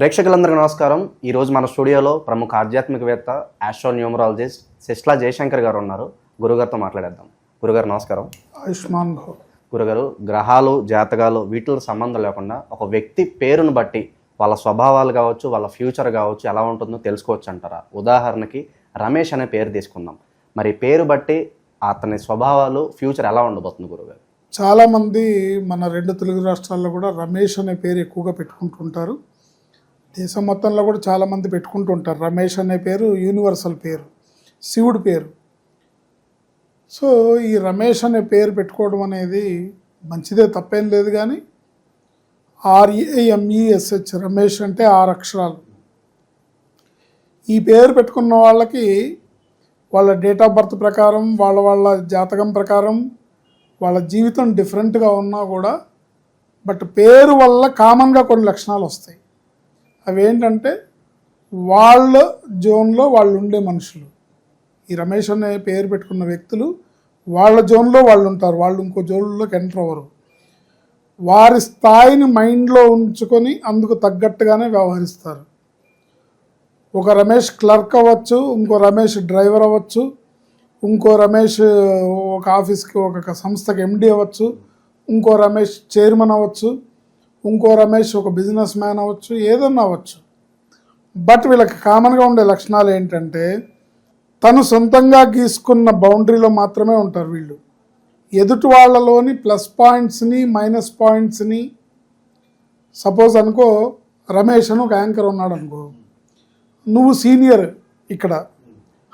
ప్రేక్షకులందరికీ నమస్కారం. ఈరోజు మన స్టూడియోలో ప్రముఖ ఆధ్యాత్మికవేత్త ఆస్ట్రోన్యూమరాలజిస్ట్ సిస్లా జయశంకర్ గారు ఉన్నారు. గురుగారితో మాట్లాడేద్దాం. గురుగారు నమస్కారం. ఆయుష్మాన్ భవ. గురుగారు, గ్రహాలు జాతకాలు వీటితో సంబంధం లేకుండా ఒక వ్యక్తి పేరును బట్టి వాళ్ళ స్వభావాలు కావచ్చు, వాళ్ళ ఫ్యూచర్ కావచ్చు ఎలా ఉంటుందో తెలుసుకోవచ్చు అంటారా? ఉదాహరణకి రమేష్ అనే పేరు తీసుకుందాం. మరి పేరు బట్టి అతని స్వభావాలు ఫ్యూచర్ ఎలా ఉండబోతుంది గురుగారు? చాలామంది మన రెండు తెలుగు రాష్ట్రాల్లో కూడా రమేష్ అనే పేరు ఎక్కువగా పెట్టుకుంటుంటారు. దేశం మొత్తంలో కూడా చాలామంది పెట్టుకుంటుంటారు. రమేష్ అనే పేరు యూనివర్సల్ పేరు, శివుడి పేరు. సో ఈ రమేష్ అనే పేరు పెట్టుకోవడం అనేది మంచిదే, తప్పేం లేదు. కానీ RAMESH రమేష్ అంటే 6 అక్షరాలు. ఈ పేరు పెట్టుకున్న వాళ్ళకి వాళ్ళ డేట్ ఆఫ్ బర్త్ ప్రకారం, వాళ్ళ జాతకం ప్రకారం వాళ్ళ జీవితం డిఫరెంట్గా ఉన్నా కూడా బట్ పేరు వల్ల కామన్గా కొన్ని లక్షణాలు వస్తాయి. అవి ఏంటంటే వాళ్ళ జోన్లో వాళ్ళు ఉండే మనుషులు. ఈ రమేష్ అనే పేరు పెట్టుకున్న వ్యక్తులు వాళ్ళ జోన్లో వాళ్ళు ఉంటారు, వాళ్ళు ఇంకో జోన్లోకి ఎంటర్ అవ్వరు. వారి స్థాయిని మైండ్లో ఉంచుకొని అందుకు తగ్గట్టుగానే వ్యవహరిస్తారు. ఒక రమేష్ క్లర్క్ అవ్వచ్చు, ఇంకో రమేష్ డ్రైవర్ అవ్వచ్చు, ఇంకో రమేష్ ఒక ఆఫీస్కి ఒక సంస్థకి MD అవ్వచ్చు, ఇంకో రమేష్ చైర్మన్ అవ్వచ్చు, ఇంకో రమేష్ ఒక బిజినెస్ మ్యాన్ అవ్వచ్చు, ఏదన్నా అవ్వచ్చు. బట్ వీళ్ళకి కామన్గా ఉండే లక్షణాలు ఏంటంటే తను సొంతంగా గీసుకున్న బౌండరీలో మాత్రమే ఉంటారు వీళ్ళు. ఎదుటి వాళ్ళలోని ప్లస్ పాయింట్స్ని మైనస్ పాయింట్స్ని, సపోజ్ అనుకో రమేష్ అని ఒక యాంకర్ ఉన్నాడు అనుకో, నువ్వు సీనియర్ ఇక్కడ,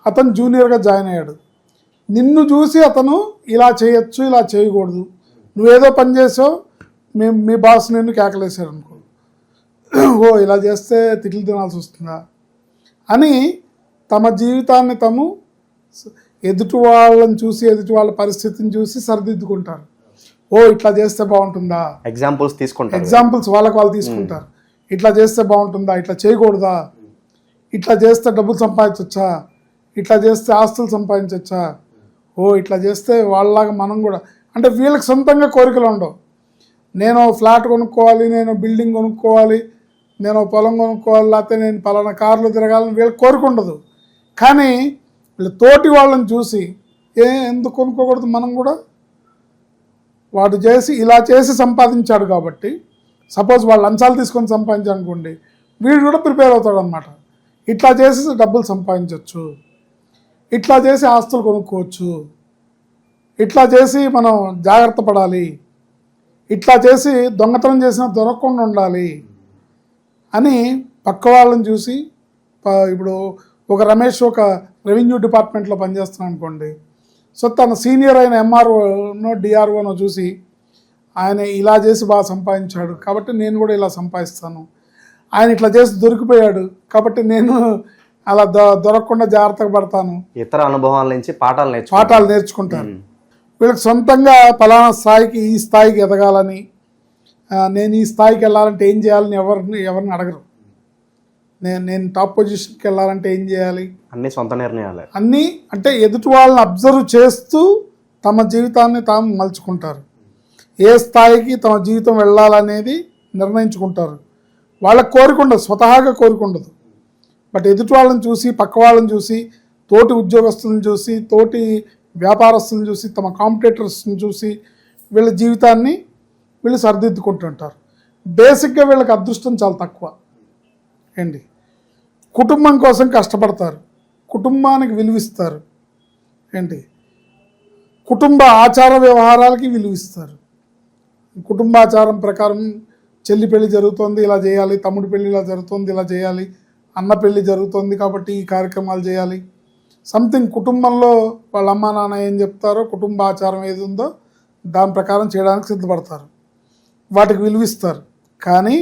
అతను జూనియర్గా జాయిన్ అయ్యాడు. నిన్ను చూసి అతను ఇలా చేయొచ్చు, ఇలా చేయకూడదు, నువ్వేదో పని చేసావు, మీ బాస్ నిన్ను కేకలేశారు అనుకో, ఓ ఇలా చేస్తే తిట్లు తినాల్సి వస్తుందా అని తమ జీవితాన్ని తాము ఎదుటి వాళ్ళని చూసి, ఎదుటి వాళ్ళ పరిస్థితిని చూసి సరిదిద్దుకుంటారు. ఓ ఇట్లా చేస్తే బాగుంటుందా, ఎగ్జాంపుల్స్ వాళ్ళకి వాళ్ళు తీసుకుంటారు. ఇట్లా చేస్తే బాగుంటుందా, ఇట్లా చేయకూడదా, ఇట్లా చేస్తే డబ్బులు సంపాదించవచ్చా, ఇట్లా చేస్తే ఆస్తులు సంపాదించవచ్చా, ఓ ఇట్లా చేస్తే వాళ్ళలాగా మనం కూడా. అంటే వీళ్ళకి సొంతంగా కోరికలు ఉండవు. నేను ఫ్లాట్ కొనుక్కోవాలి, నేను బిల్డింగ్ కొనుక్కోవాలి, నేను పొలం కొనుక్కోవాలి, లేకపోతే నేను పలానా కార్లు తిరగాలని వీళ్ళకి కోరిక ఉండదు. కానీ వీళ్ళు తోటి వాళ్ళని చూసి ఎందుకు కొనుక్కోకూడదు, మనం కూడా వాడు చేసి ఇలా చేసి సంపాదించాడు కాబట్టి, సపోజ్ వాళ్ళు లంచాలు తీసుకొని సంపాదించాడు అనుకోండి, వీడు కూడా ప్రిపేర్ అవుతాడు అనమాట. ఇట్లా చేసి డబ్బులు సంపాదించవచ్చు, ఇట్లా చేసి ఆస్తులు కొనుక్కోవచ్చు, ఇట్లా చేసి మనం జాగ్రత్త పడాలి, ఇట్లా చేసి దొంగతనం చేసినా దొరకకుండా ఉండాలి అని పక్క వాళ్ళని చూసి. ఇప్పుడు ఒక రమేష్ ఒక రెవెన్యూ డిపార్ట్మెంట్లో పనిచేస్తున్నాను అనుకోండి, సో తన సీనియర్ అయిన MROనో DROనో చూసి ఆయన ఇలా చేసి బాగా సంపాదించాడు కాబట్టి నేను కూడా ఇలా సంపాదిస్తాను, ఆయన ఇట్లా చేసి దొరికిపోయాడు కాబట్టి నేను అలా దొరకకుండా జాగ్రత్తగా పడతాను. ఇతర అనుభవాల నుంచి పాఠాలు నేర్చుకుంటారు. వీళ్ళకి సొంతంగా ఫలానా స్థాయికి, ఈ స్థాయికి ఎదగాలని, నేను ఈ స్థాయికి వెళ్ళాలంటే ఏం చేయాలని ఎవరిని అడగరు. నేను టాప్ పొజిషన్కి వెళ్ళాలంటే ఏం చేయాలి, అన్ని సొంత నిర్ణయాలే. అన్నీ అంటే ఎదుటి వాళ్ళని అబ్జర్వ్ చేస్తూ తమ జీవితాన్ని తాము మలుచుకుంటారు. ఏ స్థాయికి తమ జీవితం వెళ్ళాలనేది నిర్ణయించుకుంటారు. వాళ్ళకి కోరిక ఉండదు, స్వతహాగా కోరిక ఉండదు. బట్ ఎదుటి వాళ్ళని చూసి, పక్క వాళ్ళని చూసి, తోటి ఉద్యోగస్తులను చూసి, తోటి వ్యాపారస్తులను చూసి, తమ కాంపిటేటర్స్ని చూసి వీళ్ళ జీవితాన్ని వీళ్ళు సరిదిద్దుకుంటుంటారు. బేసిక్గా వీళ్ళకి అదృష్టం చాలా తక్కువ ఏంటి. కుటుంబం కోసం కష్టపడతారు, కుటుంబానికి విలువిస్తారు ఏంటి, కుటుంబ ఆచార వ్యవహారాలకి విలువిస్తారు. కుటుంబాచారం ప్రకారం చెల్లి పెళ్లి జరుగుతోంది ఇలా చేయాలి, తమ్ముడి పెళ్లి ఇలా జరుగుతుంది ఇలా చేయాలి, అన్న పెళ్లి జరుగుతుంది కాబట్టి ఈ కార్యక్రమాలు చేయాలి, సంథింగ్ కుటుంబంలో వాళ్ళ అమ్మా నాన్న ఏం చెప్తారో, కుటుంబ ఆచారం ఏది ఉందో దాని ప్రకారం చేయడానికి సిద్ధపడతారు, వాటికి విలువిస్తారు. కానీ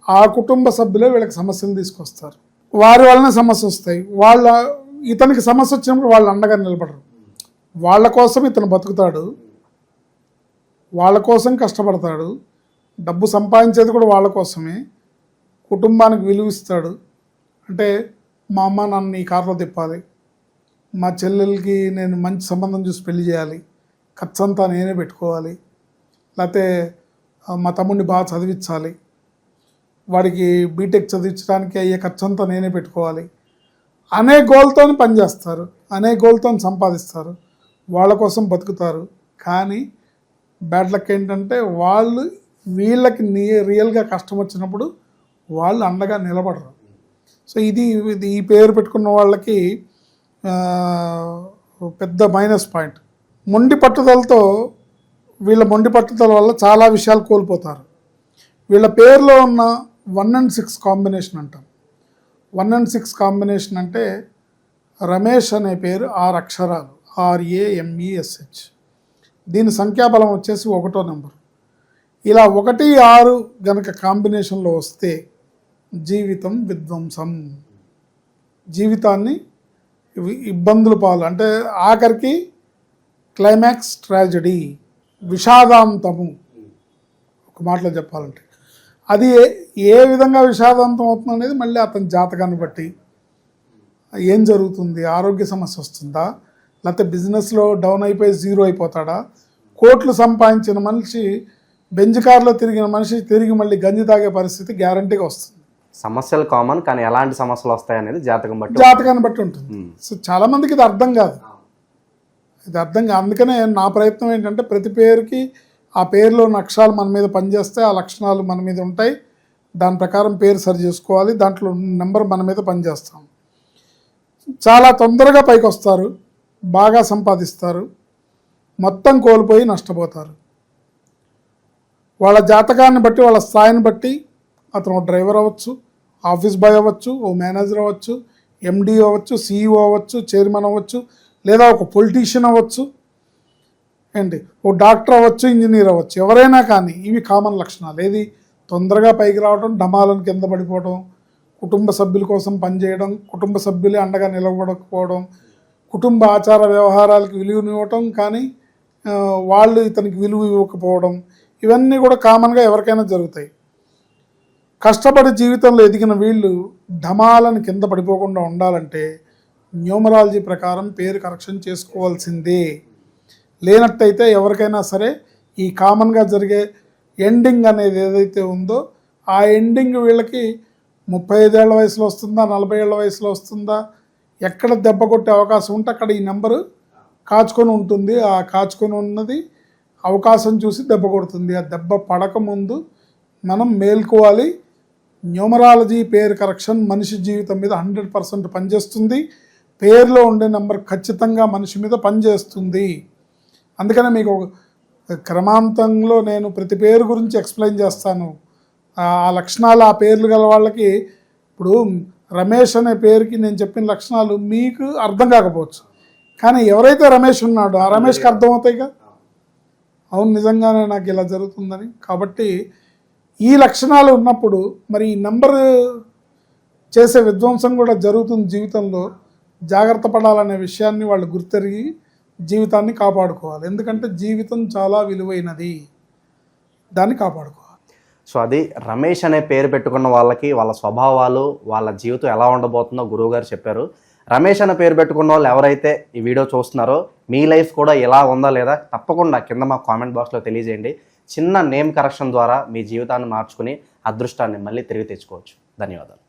ఆ కుటుంబ సభ్యులే వీళ్ళకి సమస్యలు తీసుకొస్తారు, వారి వల్లనే సమస్య వస్తాయి. ఇతనికి సమస్య వచ్చినప్పుడు వాళ్ళు అండగా నిలబడరు. వాళ్ళ కోసం ఇతను బతుకుతాడు, వాళ్ళ కోసం కష్టపడతాడు, డబ్బు సంపాదించేది కూడా వాళ్ళ కోసమే, కుటుంబానికి విలువిస్తాడు. అంటే మా అమ్మ నన్ను ఈ కారులో తిప్పాలి, మా చెల్లెలకి నేను మంచి సంబంధం చూసి పెళ్లి చేయాలి, ఖర్చు అంతా నేనే పెట్టుకోవాలి, లేకపోతే మా తమ్ముడిని బాగా చదివించాలి, వాడికి బీటెక్ చదివించడానికి అయ్యే ఖర్చు అంతా నేనే పెట్టుకోవాలి అనే గోల్తో పనిచేస్తారు, అనే గోల్తో సంపాదిస్తారు, వాళ్ళ కోసం బతుకుతారు. కానీ బ్యాడ్ లక్ ఏంటంటే వాళ్ళు వీళ్ళకి రియల్గా కష్టం వచ్చినప్పుడు వాళ్ళు అండగా నిలబడరు. సో ఇది ఈ పేరు పెట్టుకున్న వాళ్ళకి పెద్ద మైనస్ పాయింట్. మొండి పట్టుదలతో వీళ్ళ మొండి పట్టుదల వల్ల చాలా విషయాలు కోల్పోతారు. వీళ్ళ పేరులో ఉన్న 1 and 6 కాంబినేషన్ అంటాం. 1 and 6 కాంబినేషన్ అంటే రమేష్ అనే పేరు 6 అక్షరాలు, RAMESH. దీని సంఖ్యాబలం వచ్చేసి 1వ నెంబర్. ఇలా 1, 6 గనక కాంబినేషన్లో వస్తే జీవితం విధ్వంసం, జీవితాన్ని ఇబ్బందుల పాలు, అంటే ఆఖరికి క్లైమాక్స్ ట్రాజడీ, విషాదాంతము. ఒక మాటలో చెప్పాలంటే అది ఏ విధంగా విషాదాంతం అవుతుంది అనేది మళ్ళీ అతని జాతకాన్ని బట్టి ఏం జరుగుతుంది. ఆరోగ్య సమస్య వస్తుందా, లేకపోతే బిజినెస్లో డౌన్ అయిపోయి జీరో అయిపోతాడా, కోట్లు సంపాదించిన మనిషి బెంజ్ కార్లో తిరిగిన మనిషి తిరిగి మళ్ళీ గంజి తాగే పరిస్థితి గ్యారంటీగా వస్తుంది. సమస్యలు కామన్, కానీ ఎలాంటి సమస్యలు వస్తాయనేది జాతకాన్ని బట్టి ఉంటుంది. సో చాలా మందికి ఇది అర్థం కాదు, అందుకనే నా ప్రయత్నం ఏంటంటే ప్రతి పేరుకి ఆ పేరులో ఉన్న అక్షరాలు మన మీద పనిచేస్తే ఆ లక్షణాలు మన మీద ఉంటాయి, దాని ప్రకారం పేరు సరి చేసుకోవాలి, దాంట్లో నెంబర్ మన మీద పనిచేస్తాం. చాలా తొందరగా పైకి వస్తారు, బాగా సంపాదిస్తారు, మొత్తం కోల్పోయి నష్టపోతారు. వాళ్ళ జాతకాన్ని బట్టి, వాళ్ళ స్థాయిని బట్టి అతను ఓ డ్రైవర్ అవ్వచ్చు, ఆఫీస్ బాయ్ అవ్వచ్చు, ఓ మేనేజర్ అవ్వచ్చు, MD అవ్వచ్చు, CEO అవ్వచ్చు, చైర్మన్ అవ్వచ్చు, లేదా ఒక పొలిటీషియన్ అవ్వచ్చు, ఏంటి ఓ డాక్టర్ అవ్వచ్చు, ఇంజనీర్ అవ్వచ్చు, ఎవరైనా కానీ ఇవి కామన్ లక్షణాలు. ఏది తొందరగా పైకి రావడం, డమాలను కింద పడిపోవడం, కుటుంబ సభ్యుల కోసం పనిచేయడం, కుటుంబ సభ్యులే అండగా నిలబడకపోవడం, కుటుంబ ఆచార వ్యవహారాలకు విలువనివ్వటం కానీ వాళ్ళు ఇతనికి విలువ ఇవ్వకపోవడం, ఇవన్నీ కూడా కామన్గా ఎవరికైనా జరుగుతాయి. కష్టపడి జీవితంలో ఎదిగిన వీళ్ళు ఢమాలను కింద పడిపోకుండా ఉండాలంటే న్యూమరాలజీ ప్రకారం పేరు కరెక్షన్ చేసుకోవాల్సిందే. లేనట్టయితే ఎవరికైనా సరే ఈ కామన్గా జరిగే ఎండింగ్ అనేది ఏదైతే ఉందో ఆ ఎండింగ్ వీళ్ళకి 35 ఏళ్ల వయసులో వస్తుందా, 40 ఏళ్ల వయసులో వస్తుందా, ఎక్కడ దెబ్బ కొట్టే అవకాశం ఉంటే అక్కడ ఈ నెంబరు కాచుకొని ఉంటుంది. ఆ కాచుకొని ఉన్నది అవకాశం చూసి దెబ్బ కొడుతుంది. ఆ దెబ్బ పడకముందు మనం మేల్కోవాలి. న్యూమరాలజీ పేరు కరెక్షన్ మనిషి జీవితం మీద 100% పనిచేస్తుంది. పేరులో ఉండే నెంబర్ ఖచ్చితంగా మనిషి మీద పనిచేస్తుంది. అందుకనే మీకు క్రమాంతంలో నేను ప్రతి పేరు గురించి ఎక్స్ప్లెయిన్ చేస్తాను. ఆ లక్షణాలు, ఆ పేర్లు గల వాళ్ళకి, ఇప్పుడు రమేష్ అనే పేరుకి నేను చెప్పిన లక్షణాలు మీకు అర్థం కాకపోవచ్చు, కానీ ఎవరైతే రమేష్ ఉన్నాడో ఆ రమేష్కి అర్థమవుతాయిగా, అవును నిజంగానే నాకు ఇలా జరుగుతుందని. కాబట్టి ఈ లక్షణాలు ఉన్నప్పుడు మరి ఈ నెంబర్ చేసే విధ్వంసం కూడా జరుగుతుంది జీవితంలో. జాగ్రత్త పడాలనే విషయాన్ని వాళ్ళు గుర్తెరిగి జీవితాన్ని కాపాడుకోవాలి. ఎందుకంటే జీవితం చాలా విలువైనది, దాన్ని కాపాడుకోవాలి. సో అది రమేష్ అనే పేరు పెట్టుకున్న వాళ్ళకి వాళ్ళ స్వభావాలు, వాళ్ళ జీవితం ఎలా ఉండబోతుందో గురువుగారు చెప్పారు. రమేష్ అనే పేరు పెట్టుకున్న వాళ్ళు ఎవరైతే ఈ వీడియో చూస్తున్నారో మీ లైఫ్ కూడా ఎలా ఉందా లేదా తప్పకుండా కింద మా కామెంట్ బాక్స్లో తెలియజేయండి. చిన్న నేమ్ కరెక్షన్ ద్వారా మీ జీవితాన్ని మార్చుకుని అదృష్టాన్ని మళ్ళీ తిరిగి తెచ్చుకోవచ్చు. ధన్యవాదాలు.